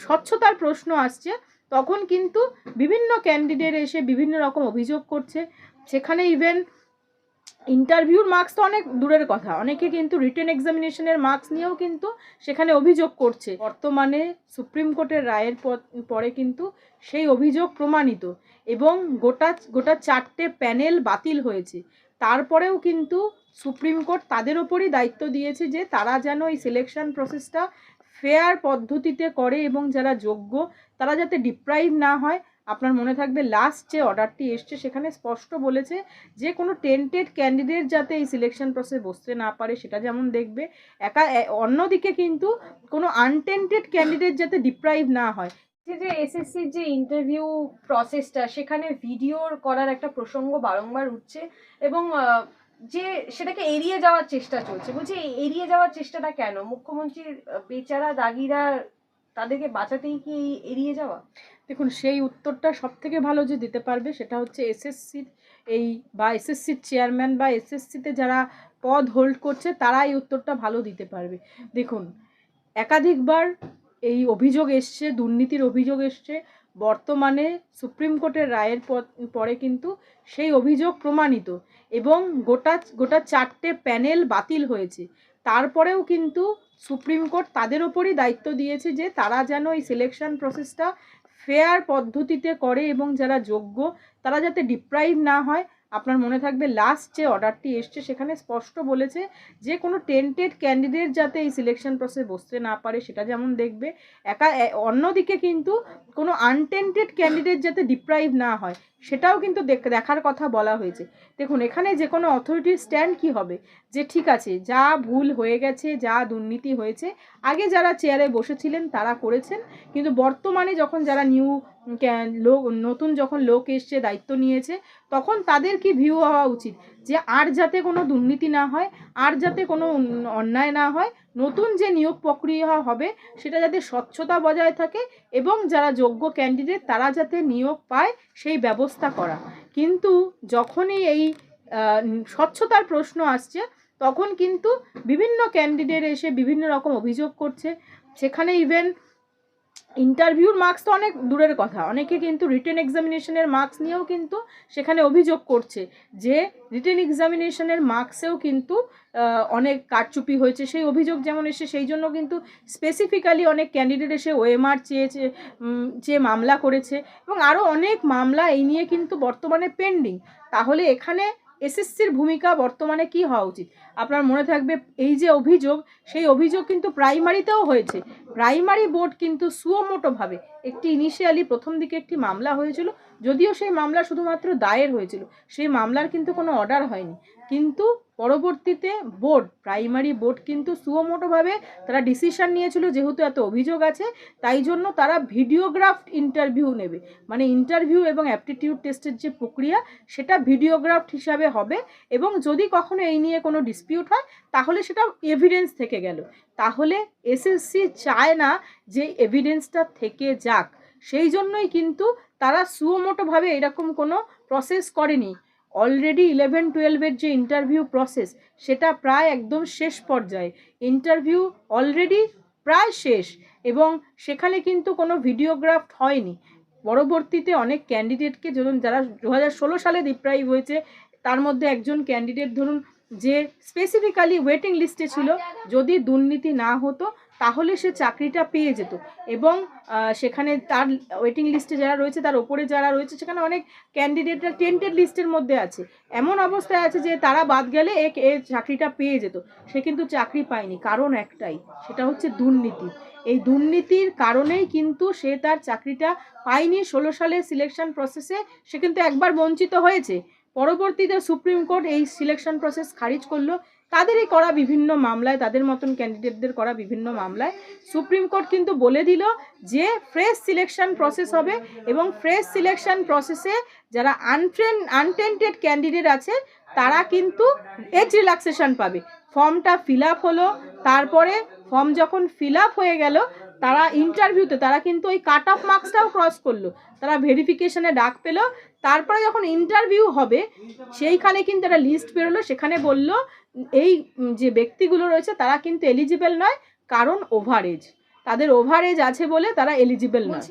স্বচ্ছতার প্রশ্ন আসছে, তখন কিন্তু বিভিন্ন ক্যান্ডিডেট এসে বিভিন্ন রকম অভিযোগ করছে। সেখানে ইভেন ইন্টারভিউর মার্কস তো অনেক দূরের কথা, অনেকে কিন্তু রিটেন এক্সামিনেশনের মার্কস নিয়েও কিন্তু সেখানে অভিযোগ করছে। বর্তমানে সুপ্রিম কোর্টের রায়ের পরে কিন্তু সেই অভিযোগ প্রমাণিত এবং গোটা 4টে প্যানেল বাতিল হয়েছে। তারপরেও কিন্তু সুপ্রিম কোর্ট তাদের ওপরই দায়িত্ব দিয়েছে যে তারা যেন এই সিলেকশন প্রসেসটা ফেয়ার পদ্ধতিতে করে এবং যারা যোগ্য তারা যাতে ডিপ্রাইভ না হয়। আপনার মনে থাকবে লাস্ট যে অর্ডারটি এসছে সেখানে স্পষ্ট বলেছে যে কোনো টেন্টেড ক্যান্ডিডেট যাতে এই সিলেকশন প্রসেসে বসতে না পারে সেটা যেমন দেখবে, অন্যদিকে কিন্তু কোনো আনটেন্টেড ক্যান্ডিডেট যাতে ডিপ্রাইভ না হয়। যে এসএসসির যে ইন্টারভিউ প্রসেসটা সেখানে ভিডিওর করার একটা প্রসঙ্গ বারংবার উঠছে এবং যে সেটাকে এড়িয়ে যাওয়ার চেষ্টা চলছে। বলছি এড়িয়ে যাওয়ার চেষ্টাটা কেন? মুখ্যমন্ত্রীর বেচারা দাগিরা তাদেরকে বাঁচাতেই কি এড়িয়ে যাওয়া? দেখুন, সেই উত্তরটা সব থেকে ভালো যে দিতে পারবে সেটা হচ্ছে এসএসসির এসএসসির চেয়ারম্যান বা এসএসসিতে যারা পদ হোল্ড করছে তারা এই উত্তরটা ভালো দিতে পারবে। দেখুন, একাধিকবার এই অভিযোগ এসছে, দুর্নীতির অভিযোগ এসছে। বর্তমানে সুপ্রিম কোর্টের রায়ের পরে কিন্তু সেই অভিযোগ প্রমাণিত এবং গোটা 4টে প্যানেল বাতিল হয়েছে। তারপরেও কিন্তু সুপ্রিম কোর্ট তাদের ওপরই দায়িত্ব দিয়েছে যে তারা যেন এই সিলেকশন প্রসেসটা ফেয়ার পদ্ধতিতে করে এবং যারা যোগ্য তারা যাতে ডিপ্রাইভ না হয়। আপনার মনে থাকবে লাস্ট যে অর্ডারটি এসছে সেখানে স্পষ্ট বলেছে যে কোনো টেন্টেড ক্যান্ডিডেট যাতে এই সিলেকশন প্রসেসে বসতে না পারে সেটা যেমন দেখবে, অন্যদিকে কিন্তু কোনো আনটেন্টেড ক্যান্ডিডেট যাতে ডিপ্রাইভ না হয় সেটাও কিন্তু দেখার কথা বলা হয়েছে। দেখুন, এখানে যে কোনো অথরিটির স্ট্যান্ড কি হবে যে ঠিক আছে, যা ভুল হয়ে গেছে, যা দুর্নীতি হয়েছে আগে যারা চেয়ারে বসেছিলেন তারা করেছেন, কিন্তু বর্তমানে যখন যারা নতুন যখন লোক এসছে, দায়িত্ব নিয়েছে, তখন তাদের কি ভিউ হওয়া উচিত যে আর যাতে কোনো দুর্নীতি না হয়, আর যাতে কোনো অন্যায় না হয়, নতুন যে নিয়োগ প্রক্রিয়া হবে সেটা যাতে স্বচ্ছতা বজায় থাকে এবং যারা যোগ্য ক্যান্ডিডেট তারা যাতে নিয়োগ পায় সেই ব্যবস্থা করা। কিন্তু যখনই এই স্বচ্ছতার প্রশ্ন আসছে তখন কিন্তু বিভিন্ন ক্যান্ডিডেট এসে বিভিন্ন রকম অভিযোগ করছে। সেখানে ইভেন ইন্টারভিউর মার্কস তো অনেক দূরের কথা, অনেকে কিন্তু রিটেন এক্সামিনেশনের মার্কস নিয়েও কিন্তু সেখানে অভিযোগ করছে যে রিটেন এক্সামিনেশনের মার্কসেও কিন্তু অনেক কারচুপি হয়েছে। সেই অভিযোগ যেমন এসে সেই জন্য কিন্তু স্পেসিফিক্যালি অনেক ক্যান্ডিডেট এসে ওএমআর চেয়ে মামলা করেছে এবং আরও অনেক মামলা এই নিয়ে কিন্তু বর্তমানে পেন্ডিং। তাহলে এখানে এসএসসির ভূমিকা বর্তমানে কি হওয়া উচিত? আপনার মনে থাকবে এই যে অভিযোগ, সেই অভিযোগ কিন্তু প্রাইমারিতেও হয়েছে। প্রাইমারি বোর্ড কিন্তু সুমোটোভাবে ইনিশিয়ালি প্রথম দিকে একটি মামলা হয়েছিল, যদিও সেই মামলা শুধুমাত্র দায়ের হয়েছিল, সেই মামলার কিন্তু কোনো অর্ডার হয়নি, কিন্তু পরবর্তীতে প্রাইমারি বোর্ড কিন্তু সুমোটোভাবে তারা ডিসিশন নিয়েছিল যেহেতু এত অভিযোগ আছে তাই জন্য তারা ভিডিওগ্রাফড ইন্টারভিউ নেবে, মানে ইন্টারভিউ এবং অ্যাপটিটিউড টেস্টের যে প্রক্রিয়া সেটা ভিডিওগ্রাফড হিসাবে হবে এবং যদি কখনো এই নিয়ে কোনো ডিসপিউট হয় তাহলে সেটা এভিডেন্স থেকে গেল। তাহলে এসএসসি চায় না যে এভিডেন্সটা থেকে যাক, সেই জন্যই কিন্তু তারা সুমোটোভাবে এরকম কোনো প্রসেস করেনি। অলরেডি 11-12 যে ইন্টারভিউ প্রসেস সেটা প্রায় একদম শেষ পর্যায়ে, ইন্টারভিউ অলরেডি প্রায় শেষ এবং সেখানে কিন্তু কোনো ভিডিওগ্রাফ হয়নি। পরবর্তীতে অনেক ক্যান্ডিডেটকে যারা 2016 সালে ডিপ্রাইভ হয়েছে, তার মধ্যে একজন ক্যান্ডিডেট ধরুন যে স্পেসিফিক্যালি ওয়েটিং লিস্টে ছিল, যদি দুর্নীতি না হতো তাহলে সে চাকরিটা পেয়ে যেত এবং সেখানে তার ওয়েটিং লিস্টে যারা রয়েছে তার ওপরে যারা রয়েছে সেখানে অনেক ক্যান্ডিডেটরা টেন্টেড লিস্টের মধ্যে আছে, এমন অবস্থায় আছে যে তারা বাদ গেলে এ চাকরিটা পেয়ে যেত, সে কিন্তু চাকরি পায়নি। কারণ একটাই, সেটা হচ্ছে দুর্নীতি। এই দুর্নীতির কারণেই কিন্তু সে তার চাকরিটা পায়নি। 16 সালের সিলেকশন প্রসেসে সে কিন্তু একবার বঞ্চিত হয়েছে, পরবর্তীতে সুপ্রিম কোর্ট এই সিলেকশন প্রসেস খারিজ করলো। তাদেরই করা বিভিন্ন মামলায়, তাদের মতন ক্যান্ডিডেটদের করা বিভিন্ন মামলায় সুপ্রিম কোর্ট কিন্তু বলে দিল যে ফ্রেশ সিলেকশন প্রসেস হবে এবং ফ্রেশ সিলেকশন প্রসেসে যারা আনটেন্টেড ক্যান্ডিডেট আছে তারা কিন্তু এজ রিল্যাক্সেশন পাবে। ফর্মটা ফিল আপ হলো, তারপরে ফর্ম যখন ফিল আপ হয়ে গেল তারা ইন্টারভিউতে তারা কিন্তু ওই কাট অফ মার্কসটাও ক্রস করলো, তারা ভেরিফিকেশনে ডাক পেলো, তারপরে যখন ইন্টারভিউ হবে সেইখানে কিন্তু একটা লিস্ট বেরোলো, সেখানে বলল এই যে ব্যক্তিগুলো রয়েছে তারা কিন্তু এলিজিবল নয় কারণ ওভার এজ। তাদের ওভার এজ আছে বলে তারা এলিজিবল নয়। বলছি